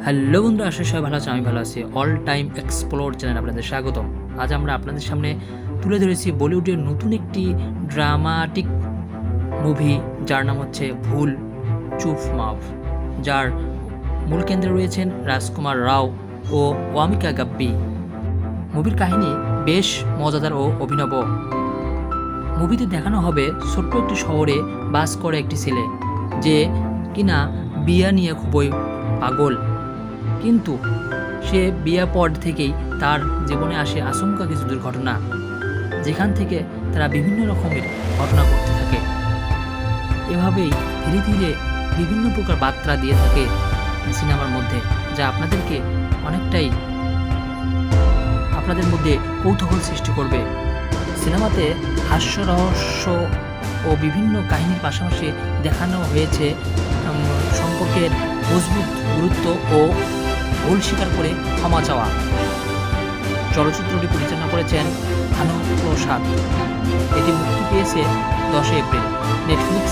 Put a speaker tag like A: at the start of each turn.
A: Hello বন্ধুরা, আশা সবাই ভালো আছে। আমি ভালো আছি। অল টাইম এক্সপ্লোর চ্যানেল আপনাদের স্বাগতম। আজ আমরা আপনাদের সামনে তুলে ধরেছি বলিউডের নতুন একটি ড্রামাটিক মুভি, যার নাম হচ্ছে ভুল চুপ মাফ, যার মূল কেন্দ্রে রয়েছেন রাজকুমার রাও ও ওয়ামিকা গাব্বি। মুভির কাহিনী বেশ মজাদার ও অভিনব। মুভিতে দেখানো হবে ছোট্ট একটি শহরে বাস করে একটি ছেলে, যে কিনা বিয়া নিয়ে খুবই পাগল। কিন্তু সে বিয়ের পর থেকেই তার জীবনে আসে আচমকা কিছু দুর্ঘটনা, যেখান থেকে তারা বিভিন্ন রকমের ঘটনা ঘটতে থাকে। এভাবেই ধীরে ধীরে বিভিন্ন প্রকার বার্তা দিয়ে থাকে সিনেমার মধ্যে, যা আপনাদেরকে অনেকটাই আপনাদের মধ্যে কৌতূহল সৃষ্টি করবে। সিনেমাতে হাস্য, রহস্য ও বিভিন্ন কাহিনীর পাশাপাশি দেখানো হয়েছে সম্পর্কের মজবুত গুরুত্ব ও ভুল স্বীকার করে ক্ষমা চাওয়া। চলচ্চিত্রটি পরিচালনা করেছেন ভানু প্রসাদ। এটি মুক্তি পেয়েছে 10 এপ্রিল নেটফ্লিক্স